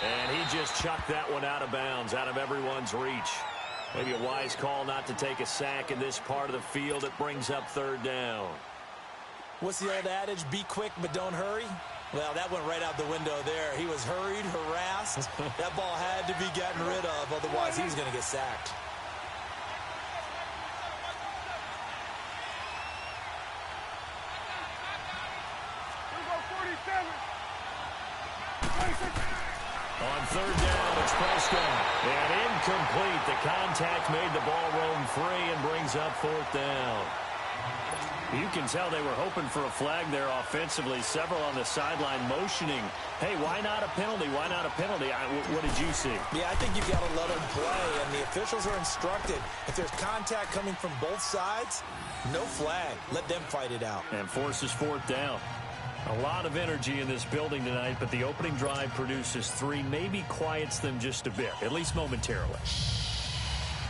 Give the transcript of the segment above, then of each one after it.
And he just chucked that one out of bounds, out of everyone's reach. Maybe a wise call not to take a sack in this part of the field. It brings up third down. What's the old adage? Be quick, but don't hurry. Well, that went right out the window there. He was hurried, harassed. That ball had to be gotten rid of, otherwise he was going to get sacked. On third down, it's Prescott. And incomplete. The contact made the ball roam free and brings up fourth down. You can tell they were hoping for a flag there offensively. Several on the sideline motioning. Hey, why not a penalty? Why not a penalty? What did you see? Yeah, I think you've got to let them play, and the officials are instructed. If there's contact coming from both sides, no flag. Let them fight it out. And forces fourth down. A lot of energy in this building tonight, but the opening drive produces 3, maybe quiets them just a bit, at least momentarily.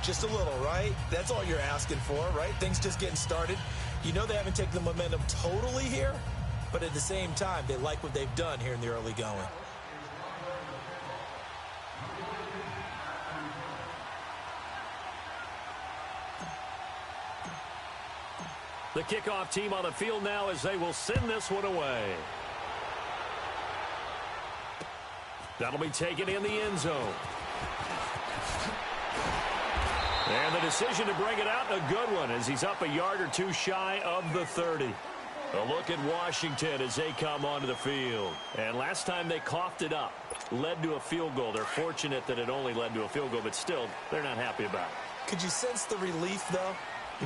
Just a little, right? That's all you're asking for, right? Things just getting started. You know they haven't taken the momentum totally here, but at the same time, they like what they've done here in the early going. The kickoff team on the field now as they will send this one away. That'll be taken in the end zone. And the decision to bring it out, a good one, as he's up a yard or two shy of the 30. A look at Washington as they come onto the field. And last time they coughed it up, led to a field goal. They're fortunate that it only led to a field goal, but still, they're not happy about it. Could you sense the relief, though,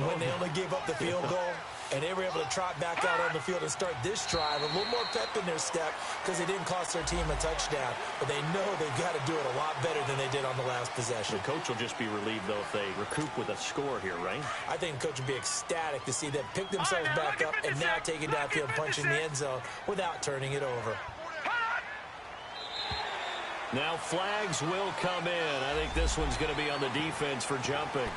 when they only gave up the field goal? And they were able to trot back out on the field and start this drive. A little more pep in their step because they didn't cost their team a touchdown. But they know they've got to do it a lot better than they did on the last possession. The coach will just be relieved, though, if they recoup with a score here, right? I think the coach will be ecstatic to see them pick themselves back up and now take it downfield, punching the end zone without turning it over. Now flags will come in. I think this one's going to be on the defense for jumping.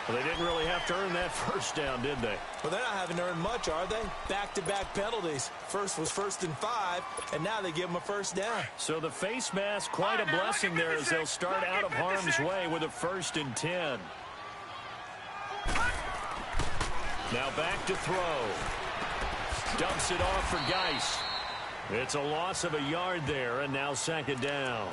Well, they didn't really have to earn that first down, did they? Well, they're not having to earn much, are they? Back-to-back penalties. First was 1st and 5, and now they give them a first down. So the face mask, quite a blessing there as they'll start out of harm's way with a 1st and 10. Now back to throw. Dumps it off for Geis. It's a loss of a yard there, and now 2nd down.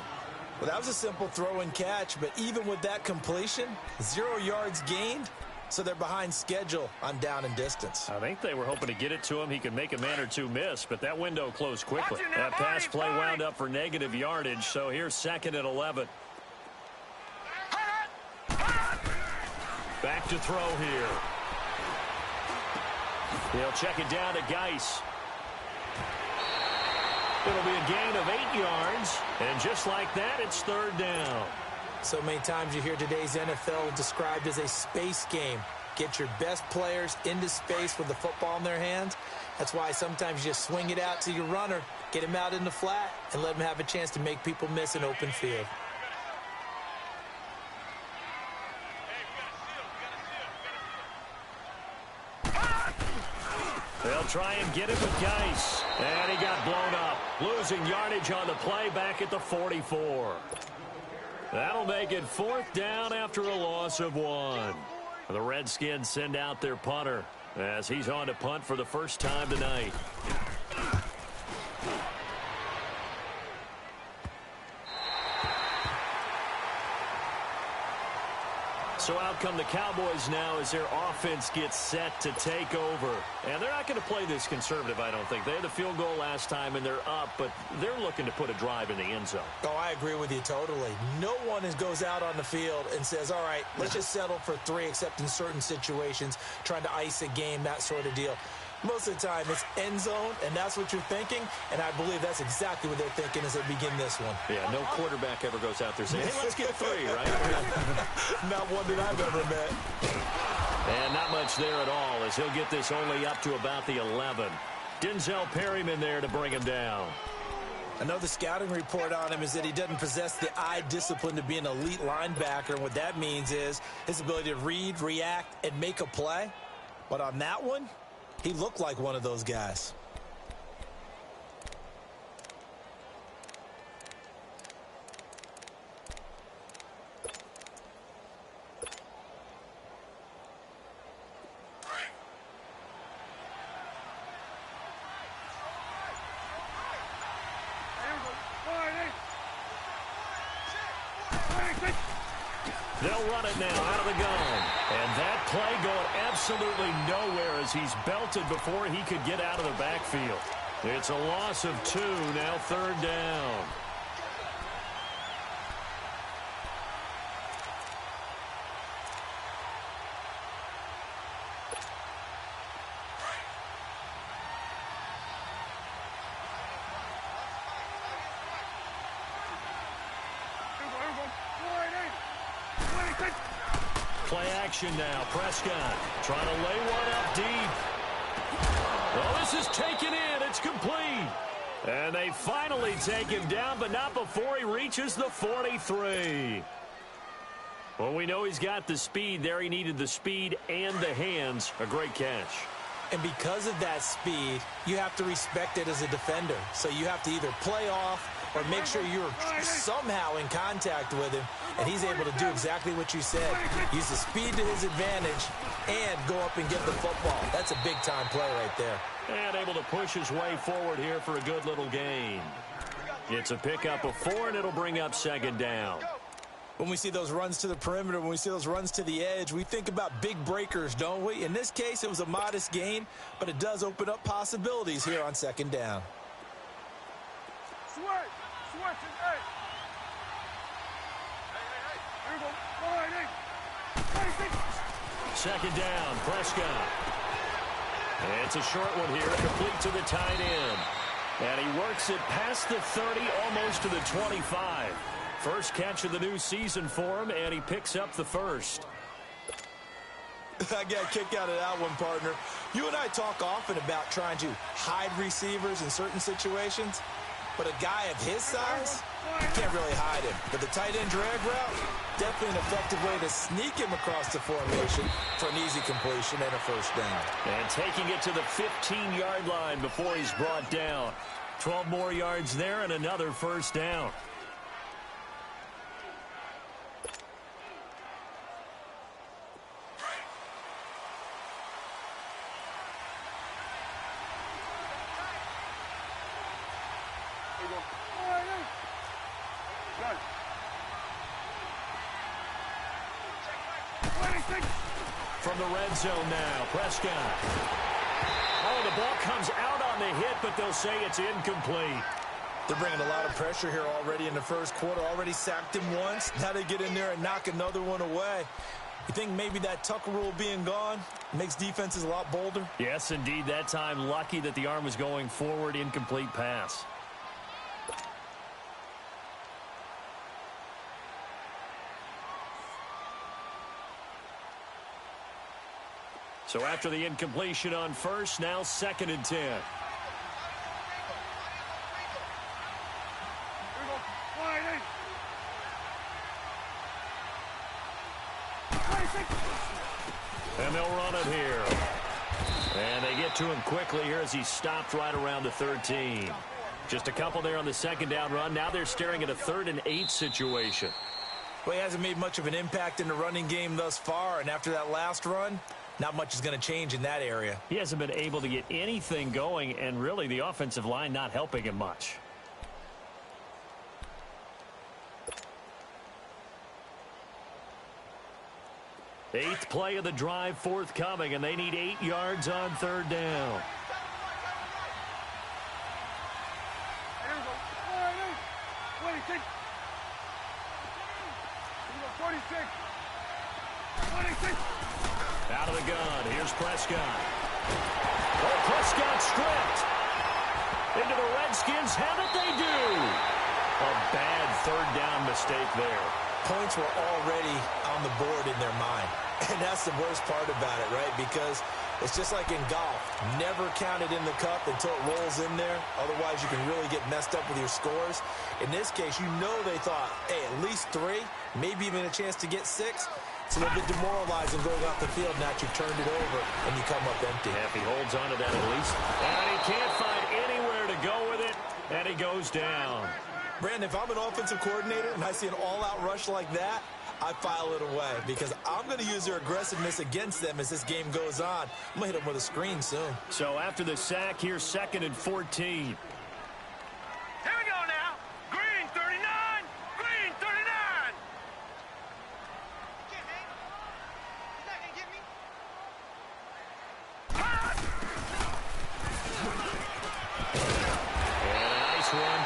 Well, that was a simple throw and catch, but even with that completion, 0 yards gained, so they're behind schedule on down and distance. I think they were hoping to get it to him. He could make a man or two miss, but that window closed quickly. That pass play wound up for negative yardage, so here's 2nd and 11. Back to throw here. He'll check it down to Geis. It'll be a gain of 8 yards, and just like that, it's 3rd down. So many times you hear today's NFL described as a space game. Get your best players into space with the football in their hands. That's why sometimes you just swing it out to your runner, get him out in the flat, and let him have a chance to make people miss an open field. They'll try and get it with Geis. And he got blown up. Losing yardage on the play back at the 44. That'll make it 4th down after a loss of 1. The Redskins send out their punter as he's on to punt for the first time tonight. So out come the Cowboys now as their offense gets set to take over. And they're not going to play this conservative, I don't think. They had the field goal last time, and they're up, but they're looking to put a drive in the end zone. Oh, I agree with you totally. No one goes out on the field and says, all right, let's just settle for 3, except in certain situations, trying to ice a game, that sort of deal. Most of the time, it's end zone, and that's what you're thinking, and I believe that's exactly what they're thinking as they begin this one. Yeah, no quarterback ever goes out there saying, hey, let's get 3, right? Not one that I've ever met. And not much there at all, as he'll get this only up to about the 11. Denzel Perryman there to bring him down. I know the scouting report on him is that he doesn't possess the eye discipline to be an elite linebacker, and what that means is his ability to read, react, and make a play. But on that one, he looked like one of those guys. They'll run it now out of the gun. And that play going absolutely nowhere as he's belted before he could get out of the backfield. It's a loss of 2, now third down. Play action now. Prescott trying to lay one up deep. Oh, this is taken in. It's complete. And they finally take him down, but not before he reaches the 43. Well, we know he's got the speed there. He needed the speed and the hands. A great catch. And because of that speed, you have to respect it as a defender. So you have to either play off or make sure you're somehow in contact with him, and he's able to do exactly what you said. Use the speed to his advantage and go up and get the football. That's a big-time play right there. And able to push his way forward here for a good little gain. It's a pickup of 4, and it'll bring up second down. When we see those runs to the perimeter, when we see those runs to the edge, we think about big breakers, don't we? In this case, it was a modest gain, but it does open up possibilities here on second down. Second down, Prescott. It's a short one here, complete to the tight end. And he works it past the 30, almost to the 25. First catch of the new season for him, and he picks up the first. I got a kick out of that one, partner. You and I talk often about trying to hide receivers in certain situations, but a guy of his size, you can't really hide him. But the tight end drag route, definitely an effective way to sneak him across the formation for an easy completion and a first down. And taking it to the 15-yard line before he's brought down. 12 more yards there and another first down. From the red zone now, Prescott. Oh, the ball comes out on the hit, but they'll say it's incomplete. They're bringing a lot of pressure here already in the first quarter. Already sacked him once. Now they get in there and knock another one away. You think maybe that Tucker rule being gone makes defenses a lot bolder? Yes, indeed. That time, lucky that the arm was going forward, incomplete pass. So after the incompletion on first, now second and 10. And they'll run it here. And they get to him quickly here as he stopped right around the 13. Just a couple there on the second down run. Now they're staring at a 3rd and 8 situation. Well, he hasn't made much of an impact in the running game thus far, and after that last run, not much is going to change in that area. He hasn't been able to get anything going, and really the offensive line not helping him much. Eighth play of the drive forthcoming, and they need 8 yards on third down. Out of the gun, here's Prescott. Oh, Prescott stripped. Into the Redskins, have it they do. A bad third down mistake there. Points were already on the board in their mind. And that's the worst part about it, right? Because it's just like in golf. Never count it in the cup until it rolls in there. Otherwise, you can really get messed up with your scores. In this case, you know they thought, hey, at least 3, maybe even a chance to get 6. It's a little bit demoralizing going off the field now that you've turned it over and you come up empty. Yeah, if he holds on to that at least. And he can't find anywhere to go with it, and he goes down. Brandon, if I'm an offensive coordinator and I see an all-out rush like that, I file it away because I'm going to use their aggressiveness against them as this game goes on. I'm going to hit them with a screen soon. So after the sack, here's 2nd and 14. Here we go now. Green 39. Green 39.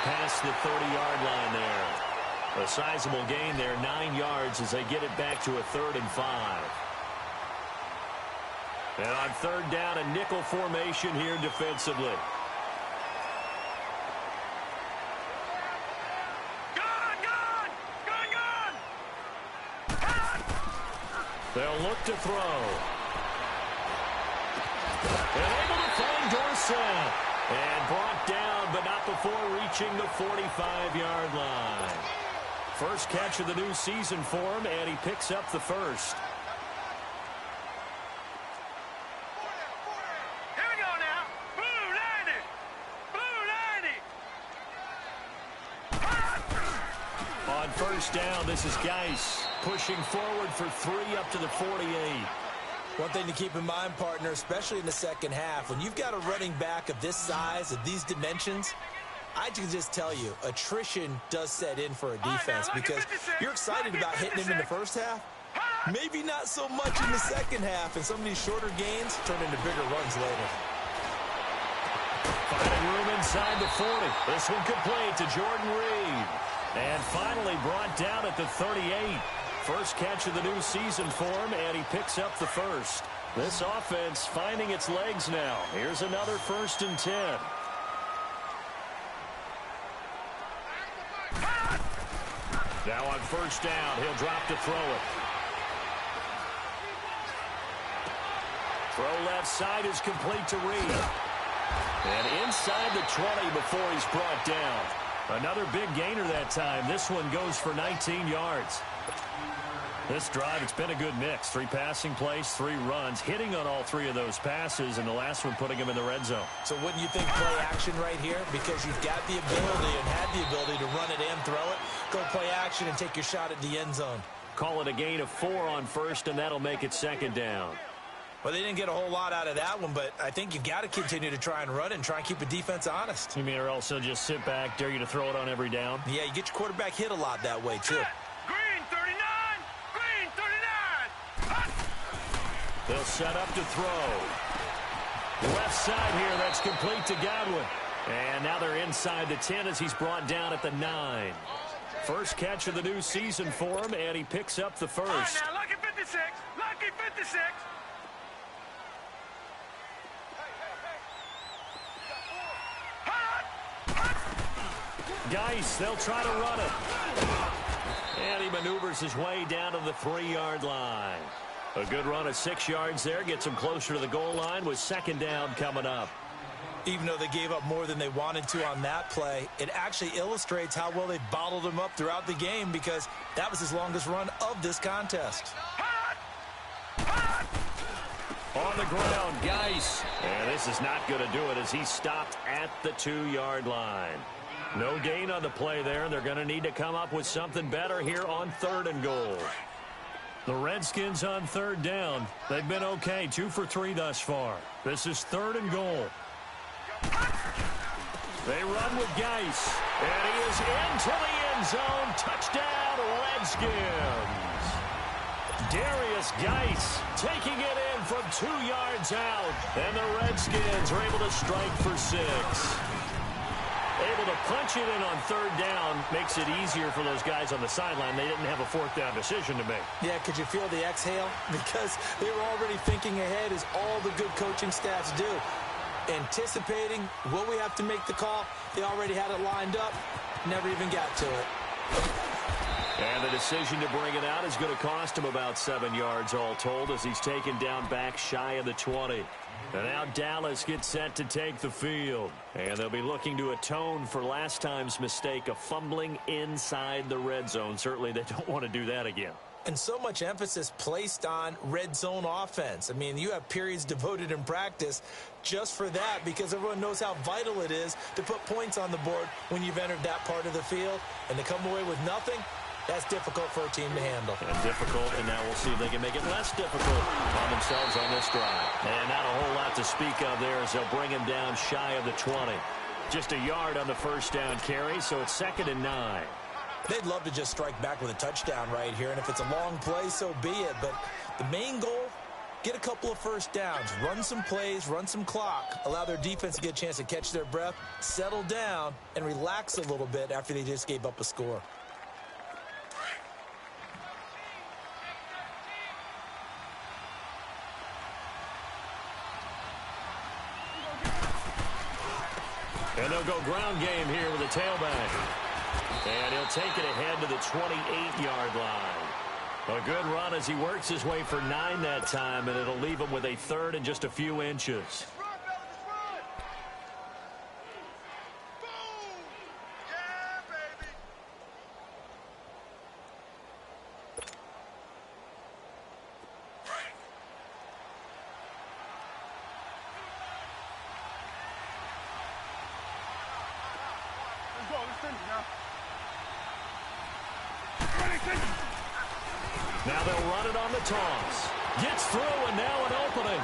past the 30-yard line there. A sizable gain there, 9 yards as they get it back to a 3rd and 5. And on 3rd down, a nickel formation here defensively. They'll look to throw. And able to find Dorsett. And brought down, but not before reaching the 45-yard line. First catch of the new season for him, and he picks up the first. Here we go now. Blue 90. Blue 90. On first down, this is Geis pushing forward for 3 up to the 48. One thing to keep in mind, partner, especially in the second half, when you've got a running back of this size, of these dimensions, I can just tell you, attrition does set in for a defense because you're excited about hitting him in the first half. Maybe not so much in the second half, and some of these shorter gains turn into bigger runs later. Finding room inside the 40. This one complete to Jordan Reed. And finally brought down at the 38. First catch of the new season for him, and he picks up the first. This offense finding its legs now. Here's another 1st and 10. Now on first down, he'll drop to throw it. Throw left side is complete to Reed. And inside the 20 before he's brought down. Another big gainer that time. This one goes for 19 yards. This drive, it's been a good mix. 3 passing plays, 3 runs, hitting on all 3 of those passes, and the last one putting him in the red zone. So wouldn't you think play action right here? Because you've got the ability and had the ability to run it and throw it. Go play action and take your shot at the end zone. Call it a gain of 4 on first, and that'll make it 2nd down. Well, they didn't get a whole lot out of that one, but I think you've got to continue to try and run and try and keep the defense honest. You mean or also just sit back, dare you to throw it on every down? Yeah, you get your quarterback hit a lot that way, too. Green 39. Green 39. They'll set up to throw. Left side here, that's complete to Godwin. And now they're inside the 10 as he's brought down at the 9. First catch of the new season for him, and he picks up the first. All right, now, lucky 56. Lucky 56. Geis, they'll try to run it. And he maneuvers his way down to the 3-yard line. A good run of 6 yards there. Gets him closer to the goal line with 2nd down coming up. Even though they gave up more than they wanted to on that play, it actually illustrates how well they bottled him up throughout the game because that was his longest run of this contest. On the ground, Geis. And this is not going to do it as he's stopped at the 2-yard line. No gain on the play there. They're going to need to come up with something better here on 3rd and goal. The Redskins on 3rd down. They've been okay, 2 for 3 thus far. This is 3rd and goal. They run with Geis. And he is into the end zone. Touchdown, Redskins. Darius Geis taking it in from 2 yards out. And the Redskins are able to strike for 6. Able to punch it in on 3rd down makes it easier for those guys on the sideline. They didn't have a 4th down decision to make. Yeah, could you feel the exhale? Because they were already thinking ahead as all the good coaching staffs do. Anticipating, will we have to make the call? They already had it lined up. Never even got to it. And the decision to bring it out is going to cost him about 7 yards all told as he's taken down back shy of the 20. And now Dallas gets set to take the field. And they'll be looking to atone for last time's mistake of fumbling inside the red zone. Certainly they don't want to do that again. And so much emphasis placed on red zone offense. I mean, you have periods devoted in practice just for that because everyone knows how vital it is to put points on the board when you've entered that part of the field. And to come away with nothing, that's difficult for a team to handle. And difficult, and now we'll see if they can make it less difficult on themselves on this drive. And not a whole lot to speak of there as they'll bring him down shy of the 20. Just a yard on the first down carry, so it's 2nd and 9. They'd love to just strike back with a touchdown right here, and if it's a long play, so be it. But the main goal get a couple of first downs, run some plays, run some clock, allow their defense to get a chance to catch their breath, settle down, and relax a little bit after they just gave up a score. And they'll go ground game here with a tailback. And he'll take it ahead to the 28-yard line. A good run as he works his way for 9 that time, and it'll leave him with a third and just a few inches. Now they'll run it on the toss. Gets through, and now an opening.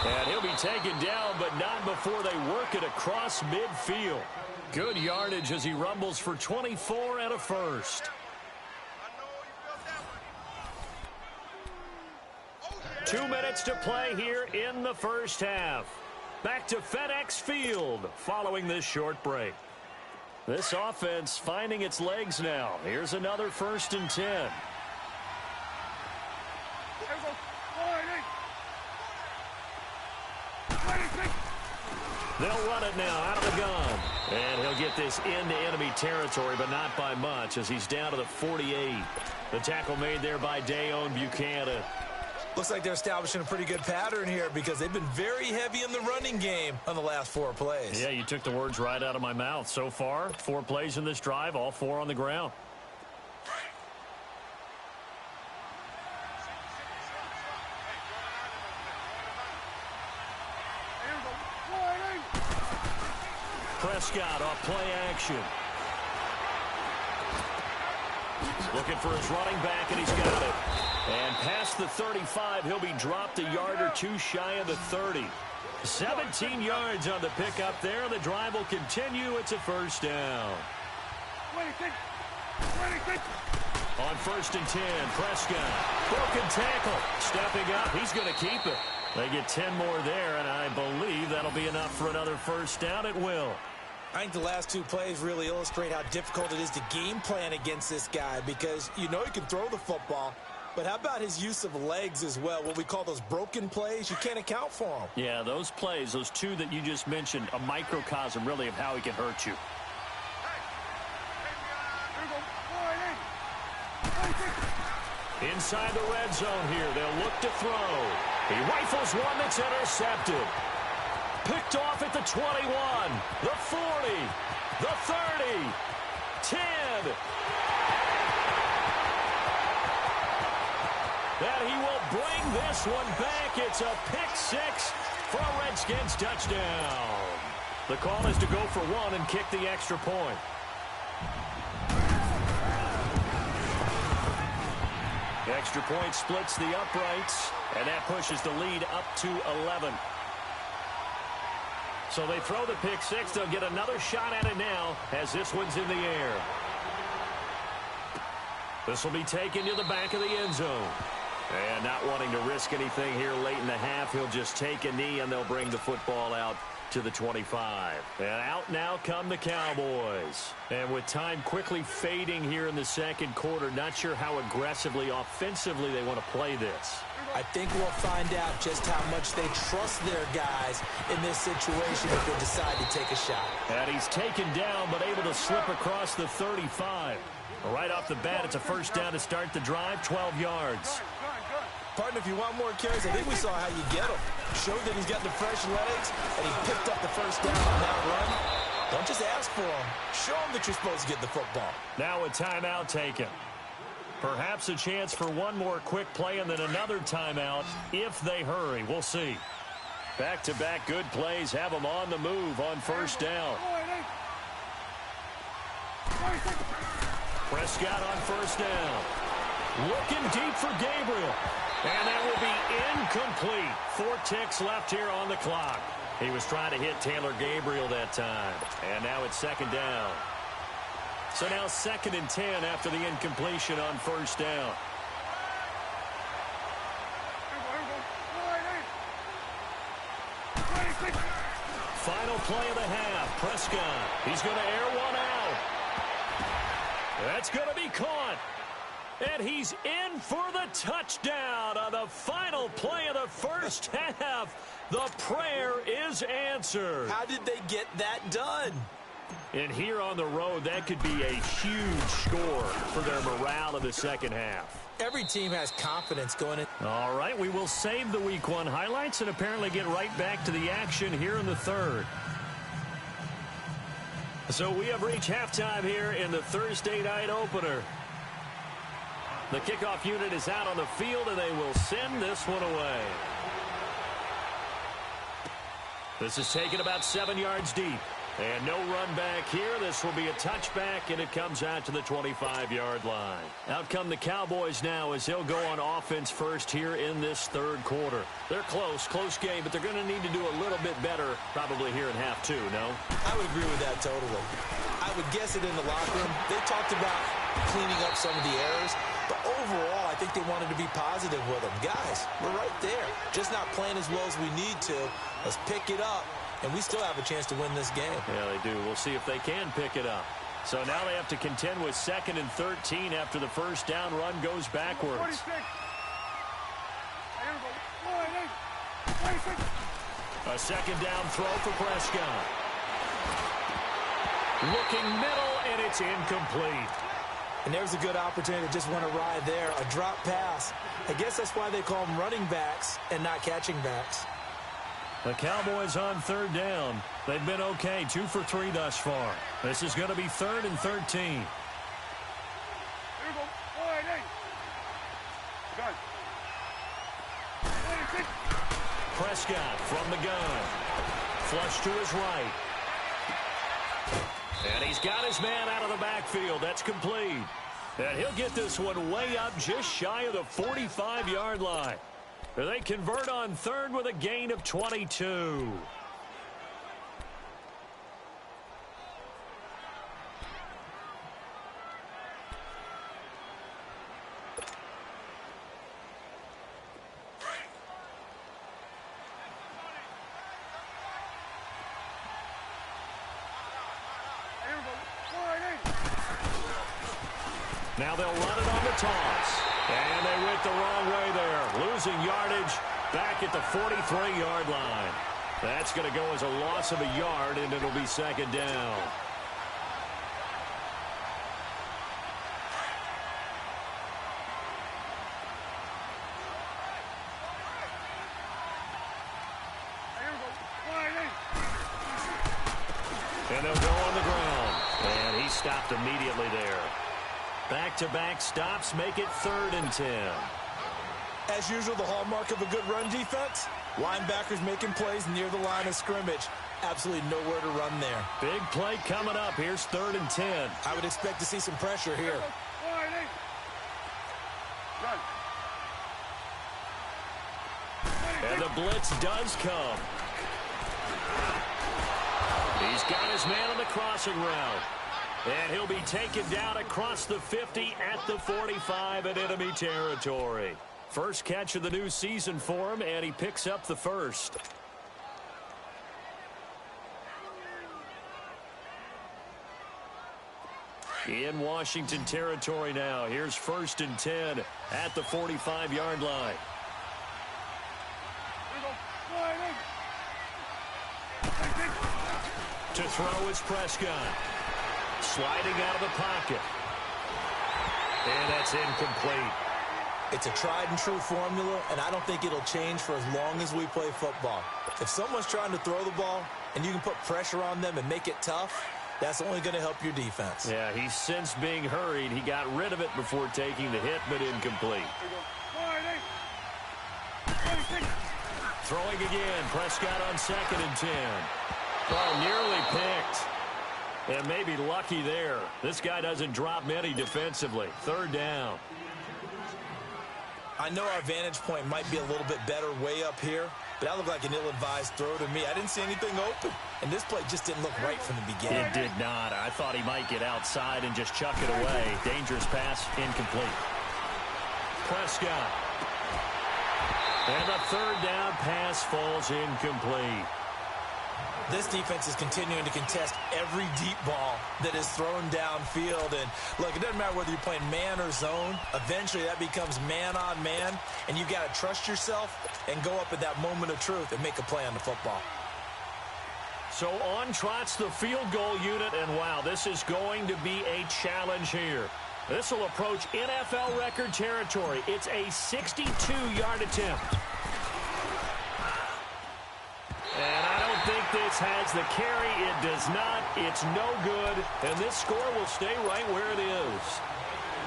And he'll be taken down, but not before they work it across midfield. Good yardage as he rumbles for 24 and a first. 2 minutes to play here in the first half. Back to FedEx Field following this short break. This offense finding its legs now. Here's another 1st and 10. They'll run it now out of the gun. And he'll get this into enemy territory, but not by much as he's down to the 48. The tackle made there by Dayon Buchanan. Looks like they're establishing a pretty good pattern here because they've been very heavy in the running game on the last 4 plays. Yeah, you took the words right out of my mouth. So far, 4 plays in this drive, all 4 on the ground. Prescott off play action. Looking for his running back, and he's got it. And past the 35, he'll be dropped a yard or 2 shy of the 30. 17 yards on the pickup there. The drive will continue. It's a 1st down. On 1st and 10, Prescott. Broken tackle. Stepping up. He's going to keep it. They get 10 more there, and I believe that'll be enough for another 1st down. It will. I think the last 2 plays really illustrate how difficult it is to game plan against this guy because you know he can throw the football, but how about his use of legs as well? What we call those broken plays, you can't account for them. Yeah, those plays, those 2 that you just mentioned, a microcosm really of how he can hurt you. Inside the red zone here, they'll look to throw. He rifles one that's intercepted. Picked off at the 21, the 40, the 30, 10. And he will bring this one back. It's a pick 6 for a Redskins touchdown. The call is to go for 1 and kick the extra point. The extra point splits the uprights, and that pushes the lead up to 11. So they throw the pick 6. They'll get another shot at it now as this one's in the air. This will be taken to the back of the end zone. And not wanting to risk anything here late in the half, he'll just take a knee, and they'll bring the football out to the 25. And out now come the Cowboys. And with time quickly fading here in the second quarter, not sure how aggressively, offensively they want to play this. I think we'll find out just how much they trust their guys in this situation if they decide to take a shot. And he's taken down, but able to slip across the 35. Right off the bat, it's a 1st down to start the drive, 12 yards. Partner, if you want more carries, I think we saw how you get him. Showed that he's got the fresh legs, and he picked up the 1st down on that run. Don't just ask for him. Show him that you're supposed to get the football. Now a timeout taken. Perhaps a chance for one more quick play and then another timeout if they hurry. We'll see. Back-to-back good plays have them on the move on 1st down. Prescott on 1st down. Looking deep for Gabriel. And that will be incomplete. 4 ticks left here on the clock. He was trying to hit Taylor Gabriel that time. And now it's 2nd down. So now 2nd and 10 after the incompletion on 1st down. play of the half. Prescott, he's going to air one out. That's going to be caught. And he's in for the touchdown on the final play of the first half. The prayer is answered. How did they get that done? And here on the road, that could be a huge score for their morale in the second half. Every team has confidence going in. All right, we will save the Week 1 highlights and apparently get right back to the action here in the third. So we have reached halftime here in the Thursday night opener. The kickoff unit is out on the field, and they will send this one away. This is taken about 7 yards deep. And no run back here. This will be a touchback, and it comes out to the 25-yard line. Out come the Cowboys now as they'll go on offense first here in this third quarter. They're close game, but they're going to need to do a little bit better probably here in half two, no? I would agree with that totally. I would guess it in the locker room. They talked about cleaning up some of the errors, but overall, I think they wanted to be positive with them. Guys, we're right there. Just not playing as well as we need to. Let's pick it up. And we still have a chance to win this game. Yeah, they do. We'll see if they can pick it up. So now they have to contend with 2nd and 13 after the first down run goes backwards. 46. A second down throw for Prescott. Looking middle, and it's incomplete. And there's a good opportunity to just want to ride there. A drop pass. I guess that's why they call them running backs and not catching backs. The Cowboys on 3rd down. They've been okay, 2 for 3 thus far. This is going to be 3rd and 13. Prescott from the gun. Flush to his right. And he's got his man out of the backfield. That's complete. And he'll get this one way up just shy of the 45-yard line. They convert on 3rd with a gain of 22. Now they'll run it on the toss. And they went the wrong way there. Losing yardage back at the 43-yard line. That's going to go as a loss of a yard, and it'll be 2nd down. And they'll go on the ground. And he stopped immediately there. Back-to-back stops make it 3rd and 10. As usual, the hallmark of a good run defense, linebackers making plays near the line of scrimmage. Absolutely nowhere to run there. Big play coming up. Here's 3rd and 10. I would expect to see some pressure here. And the blitz does come. He's got his man on the crossing route. And he'll be taken down across the 50 at the 45 in enemy territory. First catch of the new season for him, and he picks up the first. In Washington territory now. Here's 1st and 10 at the 45-yard line. To throw is Prescott. Sliding out of the pocket. And that's incomplete. It's a tried-and-true formula, and I don't think it'll change for as long as we play football. If someone's trying to throw the ball and you can put pressure on them and make it tough, that's only going to help your defense. Yeah, he's since being hurried. He got rid of it before taking the hit, but incomplete. Throwing again. Prescott on 2nd and 10. Oh, nearly picked. And maybe lucky there. This guy doesn't drop many defensively. 3rd down. I know our vantage point might be a little bit better way up here, but that looked like an ill-advised throw to me. I didn't see anything open, and this play just didn't look right from the beginning. It did not. I thought he might get outside and just chuck it away. Dangerous pass, incomplete. Prescott. And the 3rd down pass falls incomplete. This defense is continuing to contest every deep ball that is thrown downfield. And, look, it doesn't matter whether you're playing man or zone. Eventually, that becomes man on man, and you've got to trust yourself and go up at that moment of truth and make a play on the football. So on trots the field goal unit, and wow, this is going to be a challenge here. This will approach NFL record territory. It's a 62-yard attempt. And I don't think this has the carry. It does not. It's no good. And this score will stay right where it is.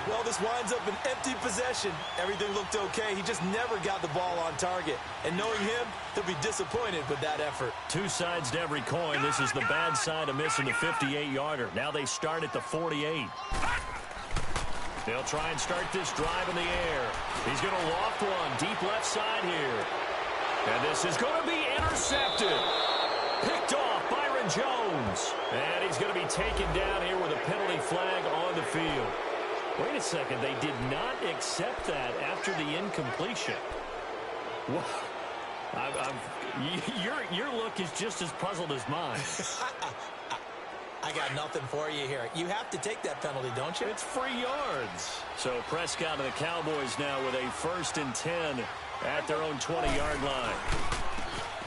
Well, this winds up an empty possession. Everything looked okay. He just never got the ball on target. And knowing him, he'll be disappointed with that effort. Two sides to every coin. This is the bad side of missing the 58-yarder. Now they start at the 48. They'll try and start this drive in the air. He's going to loft one deep left side here. And this is going to be intercepted. Picked off Byron Jones. And he's going to be taken down here with a penalty flag on the field. Wait a second. They did not accept that after the incompletion. Wow. Your look is just as puzzled as mine. I got nothing for you here. You have to take that penalty, don't you? It's free yards. So Prescott and the Cowboys now with a 1st and 10 at their own 20-yard line.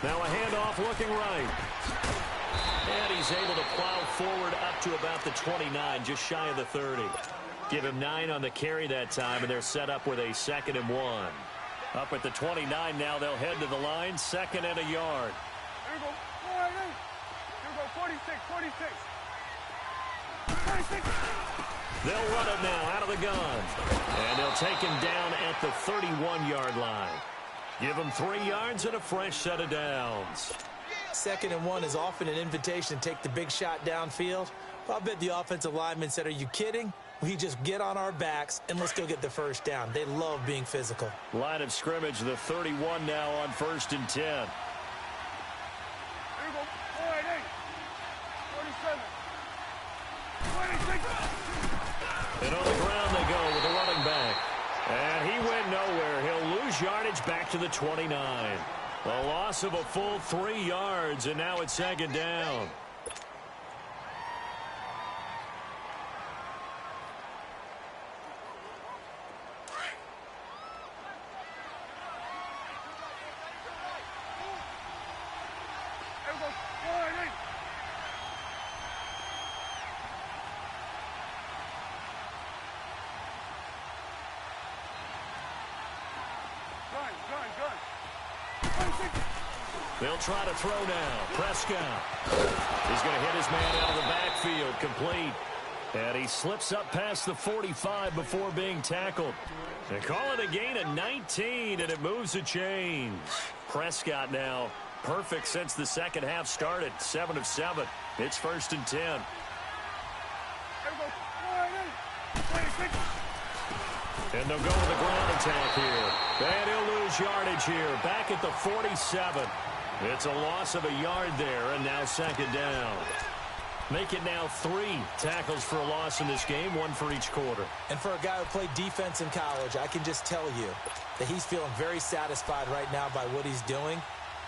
Now a handoff looking right. And he's able to plow forward up to about the 29, just shy of the 30. Give him 9 on the carry that time, and they're set up with a 2nd and 1. Up at the 29 now, they'll head to the line, 2nd and a yard. Here we go. 46, 46. 46. They'll run it now out of the gun. And they'll take him down at the 31-yard line. Give him 3 yards and a fresh set of downs. 2nd and 1 is often an invitation to take the big shot downfield. Well, I bet the offensive lineman said, are you kidding? We just get on our backs and let's go get the first down. They love being physical. Line of scrimmage, the 31 now on 1st and 10. Here we go. 48. 47. 26. And on the ground they go with the running back. And he went nowhere. He'll lose yardage back to the 29. A loss of a full 3 yards, and now it's 2nd down. They'll try to throw now. Prescott. He's going to hit his man out of the backfield. Complete. And he slips up past the 45 before being tackled. They call it a gain of 19, and it moves the chains. Prescott now perfect since the second half started. 7 of 7. It's 1st and 10. And they'll go with the ground attack here. And he'll lose yardage here. Back at the 47. It's a loss of a yard there, and now 2nd down. Make it now 3 tackles for a loss in this game, 1 for each quarter. And for a guy who played defense in college, I can just tell you that he's feeling very satisfied right now by what he's doing.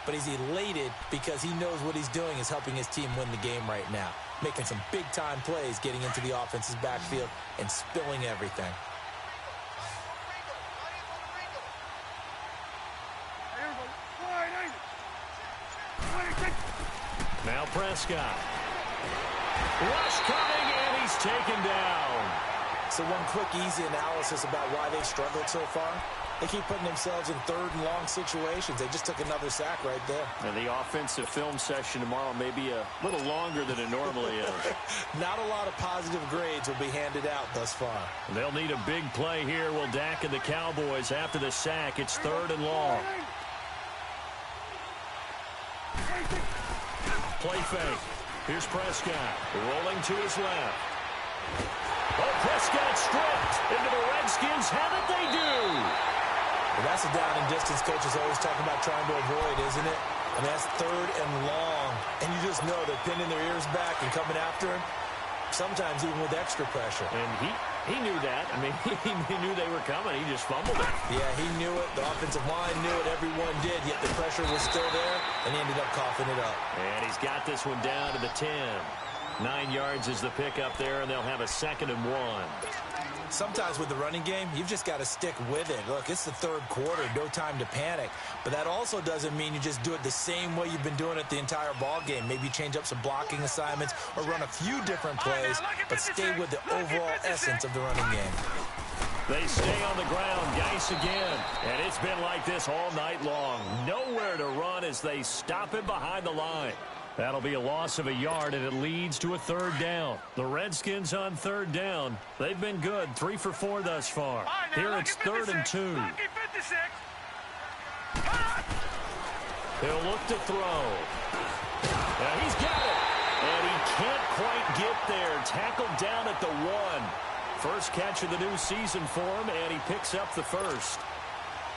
But he's elated because he knows what he's doing is helping his team win the game right now. Making some big-time plays, getting into the offense's backfield, and spilling everything. Now Prescott. Rush coming, and he's taken down. So one quick, easy analysis about why they've struggled so far. They keep putting themselves in 3rd and long situations. They just took another sack right there. And the offensive film session tomorrow may be a little longer than it normally is. Not a lot of positive grades will be handed out thus far. They'll need a big play here. Will Dak and the Cowboys after the sack. It's 3rd and long. Play fake. Here's Prescott rolling to his left. Oh, Prescott stripped into the Redskins. Have it, they do. Well, that's a down and distance coach is always talking about trying to avoid, isn't it? I mean, that's 3rd and long. And you just know they're pinning their ears back and coming after him. sometimes even with extra pressure. And he knew that. I mean, he knew they were coming. He just fumbled it. Yeah, he knew it. The offensive line knew it. Everyone did, yet the pressure was still there, and he ended up coughing it up. And he's got this one down to the 10. 9 yards is the pickup there, and they'll have a 2nd and 1. Sometimes with the running game, you've just got to stick with it. Look, it's the third quarter, no time to panic. But that also doesn't mean you just do it the same way you've been doing it the entire ball game. Maybe change up some blocking assignments or run a few different plays, but stay with the overall essence of the running game. They stay on the ground. Geis again. And it's been like this all night long. Nowhere to run as they stop him behind the line. That'll be a loss of a yard, and it leads to a 3rd down. The Redskins on 3rd down. They've been good, 3 for 4 thus far. Here it's 3rd and 2. He'll look to throw. Now he's got it. And he can't quite get there. Tackled down at the 1. First catch of the new season for him, and he picks up the 1st.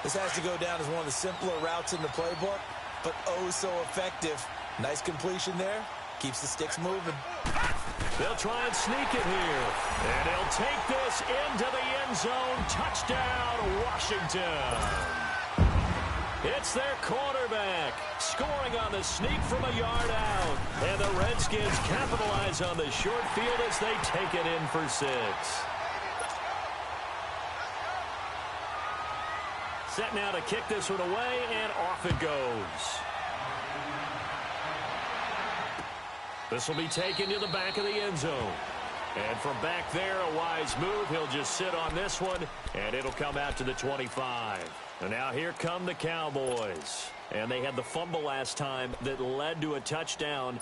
This has to go down as one of the simpler routes in the playbook, but oh so effective. Nice completion there. Keeps the sticks moving. They'll try and sneak it here. And they'll take this into the end zone. Touchdown, Washington. It's their quarterback scoring on the sneak from a yard out. And the Redskins capitalize on the short field as they take it in for 6. Set now to kick this one away, and off it goes. This will be taken to the back of the end zone. And from back there, a wise move. He'll just sit on this one, and it'll come out to the 25. And now here come the Cowboys. And they had the fumble last time that led to a touchdown.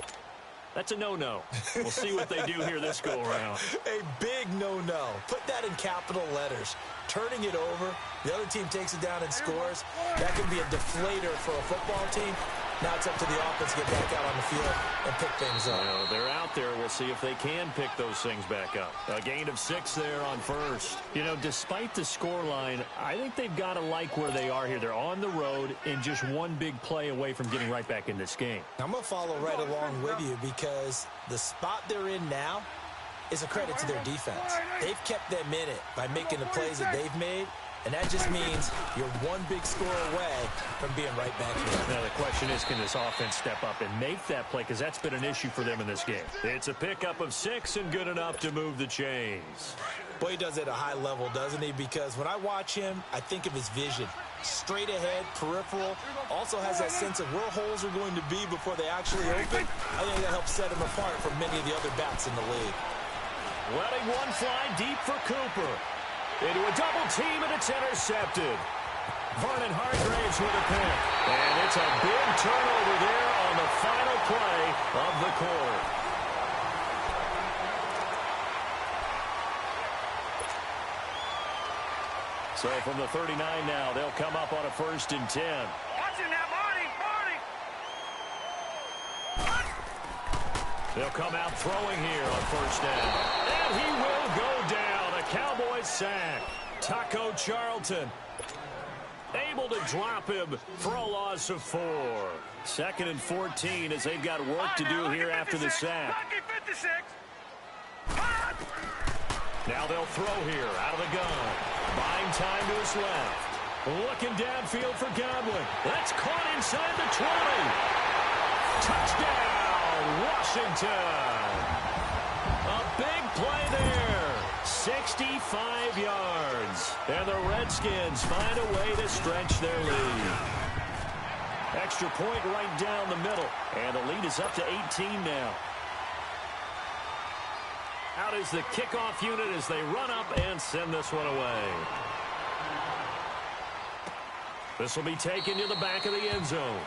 That's a no-no. We'll see what they do here this go-around. A big no-no. Put that in capital letters. Turning it over, the other team takes it down and scores. That can be a deflator for a football team. Now it's up to the offense to get back out on the field and pick things up. Well, they're out there. We'll see if they can pick those things back up. A gain of 6 there on first. You know, despite the scoreline, I think they've got to like where they are here. They're on the road and just one big play away from getting right back in this game. I'm going to follow right along with you because the spot they're in now is a credit to their defense. They've kept them in it by making the plays that they've made. And that just means you're one big score away from being right back here. Now the question is, can this offense step up and make that play? Because that's been an issue for them in this game. It's a pickup of 6 and good enough to move the chains. Boy, he does it at a high level, doesn't he? Because when I watch him, I think of his vision. Straight ahead, peripheral. Also has that sense of where holes are going to be before they actually open. I think that helps set him apart from many of the other backs in the league. Letting one fly deep for Cooper. Into a double team, and it's intercepted. Vernon Hargraves with a pick. And it's a big turnover there on the final play of the quarter. So from the 39 now, they'll come up on a 1st and 10. Watching that, Marty. They'll come out throwing here on 1st down. And he will go down. Cowboys sack. Taco Charlton able to drop him for a loss of 4. 2nd and 14 as they've got work to do here after the sack. Now they'll throw here out of the gun. Buying time to his left. Looking downfield for Godwin. That's caught inside the 20. Touchdown, Washington. A big play there. 65 yards. And the Redskins find a way to stretch their lead. Extra point right down the middle. And the lead is up to 18 now. Out is the kickoff unit as they run up and send this one away. This will be taken to the back of the end zone.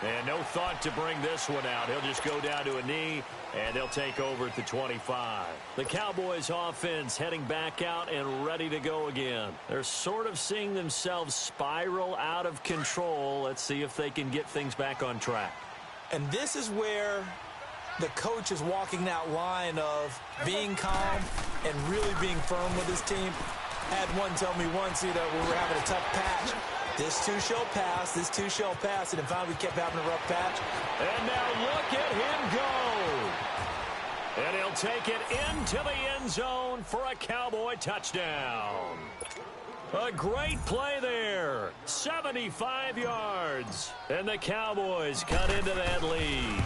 And no thought to bring this one out. He'll just go down to a knee, and they'll take over at the 25. The Cowboys offense heading back out and ready to go again. They're sort of seeing themselves spiral out of control. Let's see if they can get things back on track. And this is where the coach is walking that line of being calm and really being firm with his team. I had one tell me once, when we were having a tough patch, this too shall pass, this too shall pass, and finally we kept having a rough patch. And now look at him go. And he'll take it into the end zone for a Cowboy touchdown. A great play there. 75 yards. And the Cowboys cut into that lead.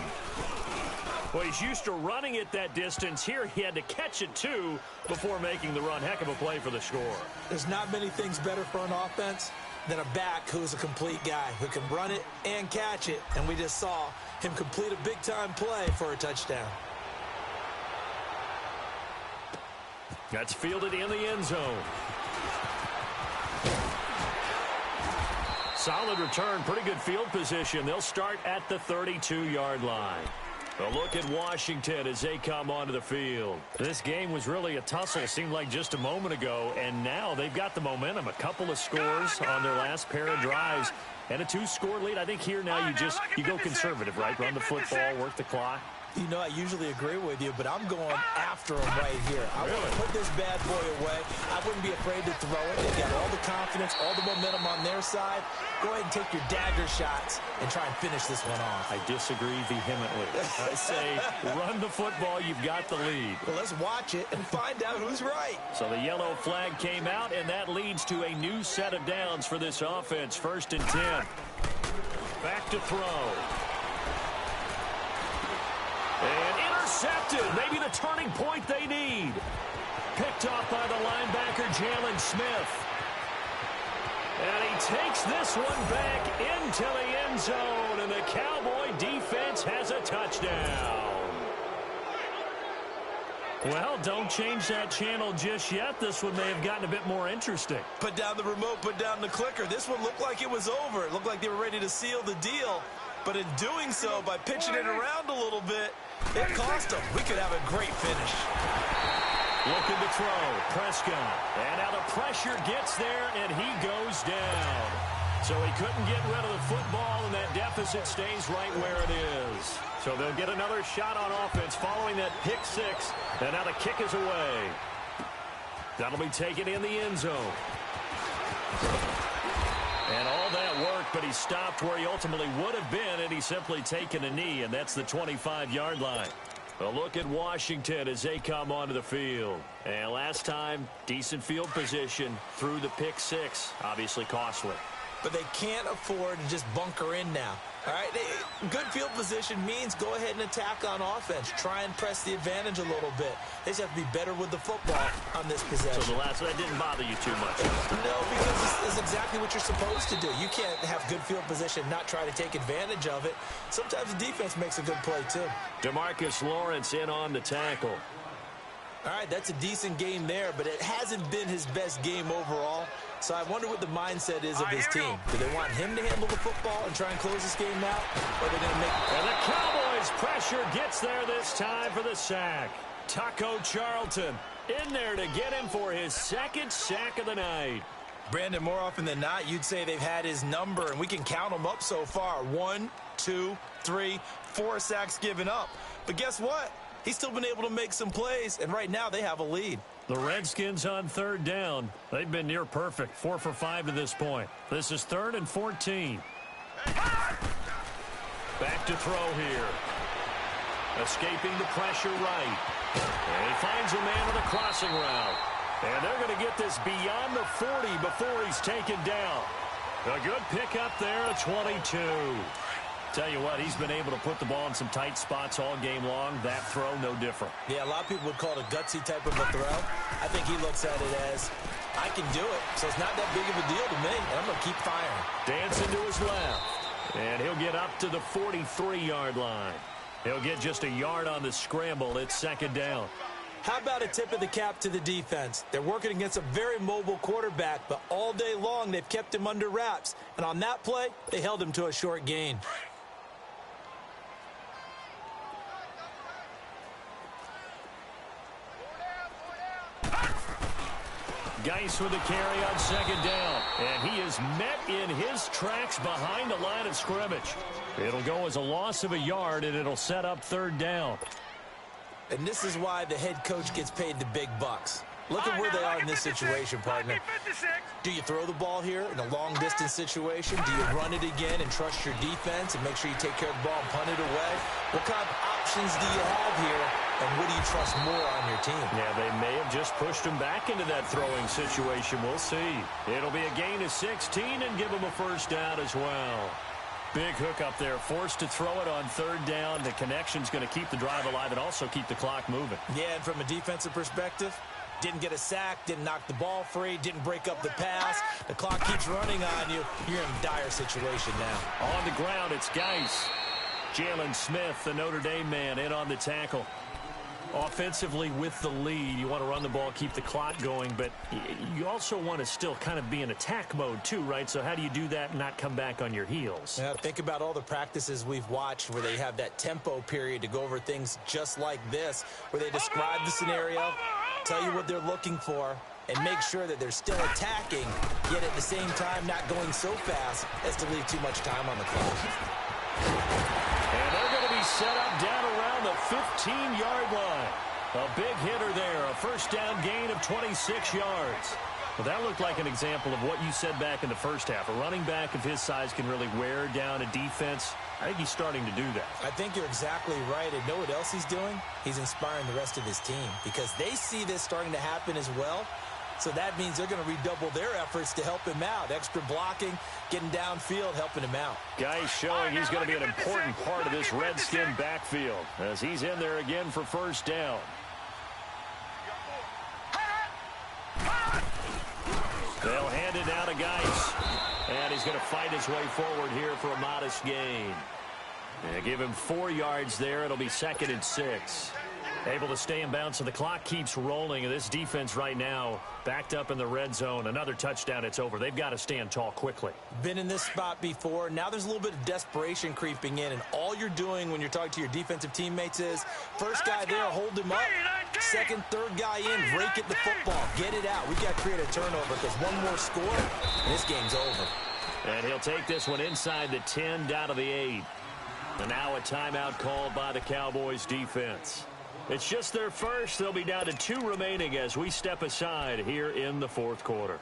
Well, he's used to running it that distance. Here he had to catch it, too, before making the run. Heck of a play for the score. There's not many things better for an offense than a back who's a complete guy, who can run it and catch it. And we just saw him complete a big-time play for a touchdown. That's fielded in the end zone. Solid return, pretty good field position. They'll start at the 32-yard line. A look at Washington as they come onto the field. This game was really a tussle, seemed like just a moment ago, and now they've got the momentum. A couple of scores on their last pair of drives and a 2-score lead. I think here now you go conservative, right? Run the football, work the clock. You know, I usually agree with you, but I'm going after him right here. I want to put this bad boy away. I wouldn't be afraid to throw it. They've got all the confidence, all the momentum on their side. Go ahead and take your dagger shots and try and finish this one off. I disagree vehemently. I say run the football. You've got the lead. Well, let's watch it and find out who's right. So the yellow flag came out, and that leads to a new set of downs for this offense. 1st and 10. Back to throw. And intercepted. Maybe the turning point they need. Picked off by the linebacker, Jalen Smith. And he takes this one back into the end zone. And the Cowboy defense has a touchdown. Well, don't change that channel just yet. This one may have gotten a bit more interesting. Put down the remote, put down the clicker. This one looked like it was over. It looked like they were ready to seal the deal. But in doing so, by pitching it around a little bit, it cost them. We could have a great finish. Looking to throw. Prescott. And now the pressure gets there, and he goes down. So he couldn't get rid of the football, and that deficit stays right where it is. So they'll get another shot on offense following that pick six. And now the kick is away. That'll be taken in the end zone. And all that worked, but he stopped where he ultimately would have been, and he's simply taken a knee, and that's the 25-yard line. A look at Washington as they come onto the field. And last time, decent field position through the pick six. Obviously costly. But they can't afford to just bunker in now. All right, good field position means go ahead and attack on offense. Try and press the advantage a little bit. They just have to be better with the football on this possession. So that didn't bother you too much? No, because this is exactly what you're supposed to do. You can't have good field position, not try to take advantage of it. Sometimes the defense makes a good play, too. DeMarcus Lawrence in on the tackle. All right, that's a decent game there, but it hasn't been his best game overall. So I wonder what the mindset is of his team. Do they want him to handle the football and try and close this game out? Or are they going to make... And the Cowboys' pressure gets there this time for the sack. Taco Charlton in there to get him for his second sack of the night. Brandon, more often than not, you'd say they've had his number, and we can count them up so far. 1, 2, 3, 4 sacks given up. But guess what? He's still been able to make some plays, and right now they have a lead. The Redskins on 3rd down. They've been near perfect. 4 for 5 to this point. This is 3rd and 14. Back to throw here. Escaping the pressure right. And he finds a man on the crossing route. And they're going to get this beyond the 40 before he's taken down. A good pickup there at 22. Tell you what, he's been able to put the ball in some tight spots all game long. That throw, no different. Yeah, a lot of people would call it a gutsy type of a throw. I think he looks at it as, I can do it, so it's not that big of a deal to me, and I'm going to keep firing. Dancing to his left, and he'll get up to the 43-yard line. He'll get just a yard on the scramble. It's 2nd down. How about a tip of the cap to the defense? They're working against a very mobile quarterback, but all day long they've kept him under wraps. And on that play, they held him to a short gain. Geis with the carry on 2nd down. And he is met in his tracks behind the line of scrimmage. It'll go as a loss of a yard, and it'll set up 3rd down. And this is why the head coach gets paid the big bucks. Look at where they are in this situation, partner. Do you throw the ball here in a long-distance situation? Do you run it again and trust your defense and make sure you take care of the ball and punt it away? What kind of options do you have here and what do you trust more on your team? Yeah, they may have just pushed him back into that throwing situation. We'll see. It'll be a gain of 16 and give him a first down as well. Big hook up there, forced to throw it on third down. The connection's going to keep the drive alive and also keep the clock moving. Yeah, and from a defensive perspective, didn't get a sack, didn't knock the ball free, didn't break up the pass. The clock keeps running on you. You're in a dire situation now. On the ground, it's Geis. Jalen Smith, the Notre Dame man, in on the tackle. Offensively with the lead, you want to run the ball, keep the clock going, but you also want to still kind of be in attack mode too, right? So how do you do that and not come back on your heels? Yeah, think about all the practices we've watched where they have that tempo period to go over things just like this, where they describe the scenario, tell you what they're looking for, and make sure that they're still attacking, yet at the same time not going so fast as to leave too much time on the clock. And they're going to be set up down around the 15-yard line. A big hitter there, a first down gain of 26 yards. Well, that looked like an example of what you said back in the first half. A running back of his size can really wear down a defense. I think he's starting to do that. I think you're exactly right. And know what else he's doing? He's inspiring the rest of his team because they see this starting to happen as well. So that means they're going to redouble their efforts to help him out. Extra blocking, getting downfield, helping him out. Guys showing he's going to be an important part of this Redskin backfield as he's in there again for first down. They'll hand it down to Geis. And he's going to fight his way forward here for a modest gain. And give him 4 yards there. It'll be 2nd and 6. Able to stay in bounds, so the clock keeps rolling. And this defense right now backed up in the red zone. Another touchdown, it's over. They've got to stand tall quickly. Been in this spot before. Now there's a little bit of desperation creeping in. And all you're doing when you're talking to your defensive teammates is first guy there, hold him up. Second, third guy in, rake at the football. Get it out. We've got to create a turnover because one more score, and this game's over. And he'll take this one inside the 10 down to the 8. And now a timeout called by the Cowboys defense. It's just their first. They'll be down to 2 remaining as we step aside here in the fourth quarter.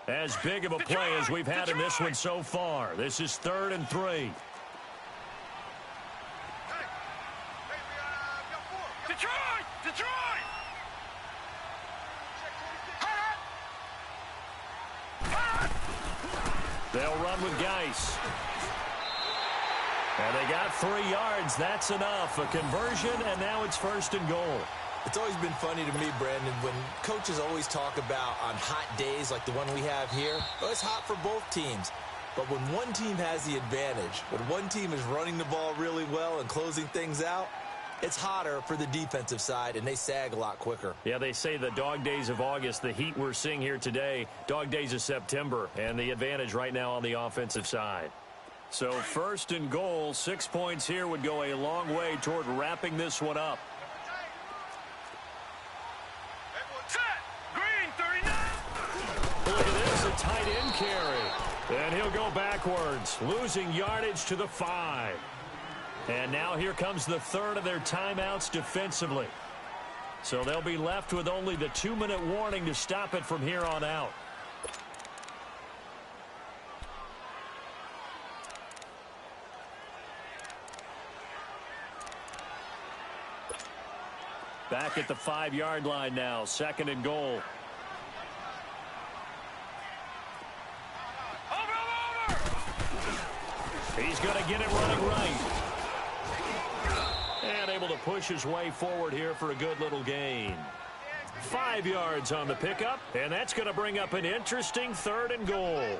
As big of a play as we've had in this one so far. This is 3rd and 3. Detroit! They'll run with Geis. And they got 3 yards. That's enough. A conversion, and now it's 1st and goal. It's always been funny to me, Brandon, when coaches always talk about on hot days like the one we have here. Well, it's hot for both teams. But when one team has the advantage, when one team is running the ball really well and closing things out, it's hotter for the defensive side, and they sag a lot quicker. Yeah, they say the dog days of August, the heat we're seeing here today, dog days of September, and the advantage right now on the offensive side. So 1st and goal, 6 points here would go a long way toward wrapping this one up. Green, 39. Look at this, a tight end carry. And he'll go backwards, losing yardage to the 5. And now here comes the 3rd of their timeouts defensively. So they'll be left with only the 2-minute warning to stop it from here on out. Back at the 5-yard line now, 2nd and goal. He's going to get it running right. And able to push his way forward here for a good little gain. 5 yards on the pickup, and that's going to bring up an interesting 3rd and goal.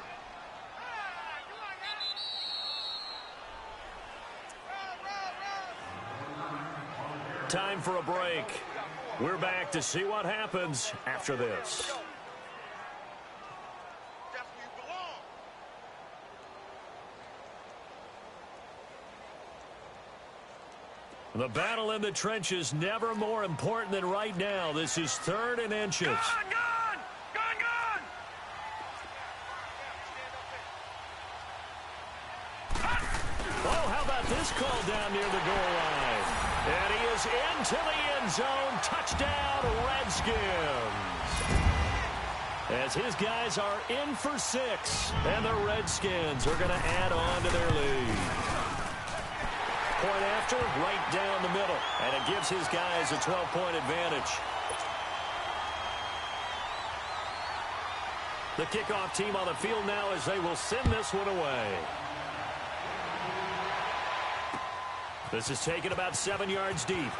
Time for a break. We're back to see what happens after this. The battle in the trenches never more important than right now. This is 3rd and inches. Gun! Oh, how about this call down near the goal line? And he is into the end zone. Touchdown, Redskins. As his guys are in for 6, and the Redskins are going to add on to their lead. Point after, right down the middle. And it gives his guys a 12-point advantage. The kickoff team on the field now as they will send this one away. This is taken about 7 yards deep.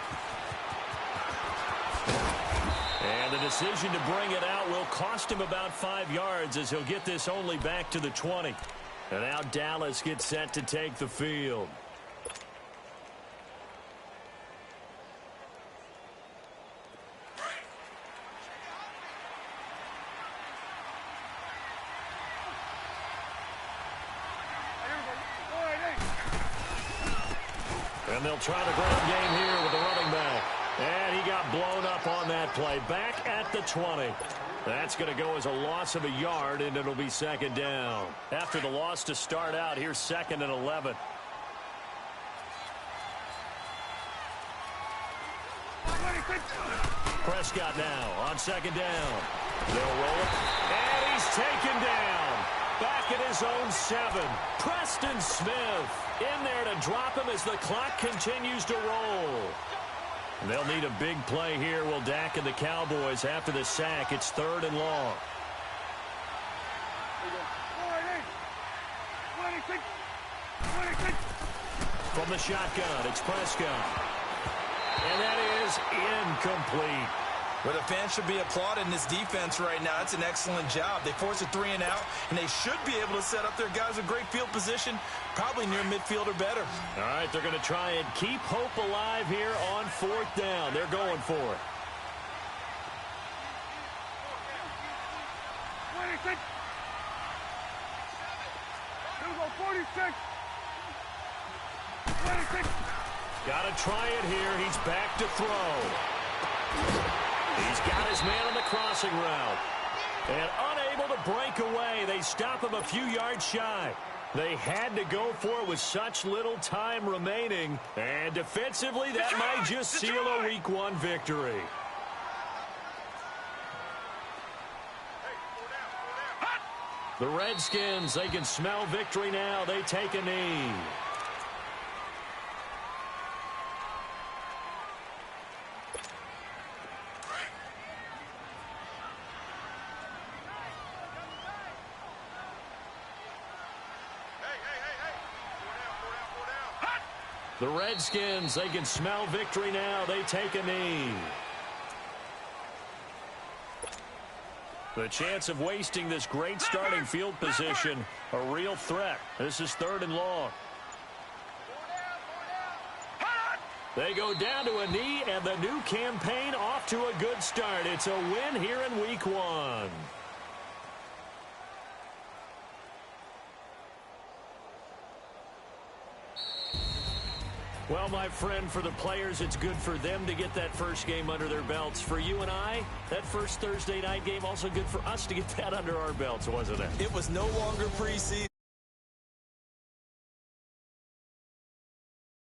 And the decision to bring it out will cost him about 5 yards as he'll get this only back to the 20. And now Dallas gets set to take the field. And they'll try the ground game here with the running back. And he got blown up on that play. Back at the 20. That's going to go as a loss of a yard, and it'll be second down. After the loss to start out, here's 2nd and 11. Prescott now on 2nd down. They'll roll it. And he's taken down. Back at his own 7. Preston Smith in there to drop him as the clock continues to roll. They'll need a big play here, will Dak and the Cowboys after the sack. It's 3rd and long. From the shotgun, it's Prescott. And that is incomplete. Well, the fans should be applauding this defense right now. It's an excellent job. They force a 3 and out, and they should be able to set up their guys with great field position, probably near midfield or better. All right, they're going to try and keep hope alive here on 4th down. They're going for it. 26. 46. 26. Got to try it here. He's back to throw. He's got his man on the crossing route. And unable to break away. They stop him a few yards shy. They had to go for it with such little time remaining. And defensively, that might just seal a Week 1 victory. The Redskins, they can smell victory now. They take a knee. The Redskins, they can smell victory now. They take a knee. The chance of wasting this great starting field position, a real threat. This is 3rd and long. They go down to a knee, and the new campaign off to a good start. It's a win here in Week 1. Well, my friend, for the players, it's good for them to get that first game under their belts. For you and I, that first Thursday night game, also good for us to get that under our belts, wasn't it? It was no longer preseason.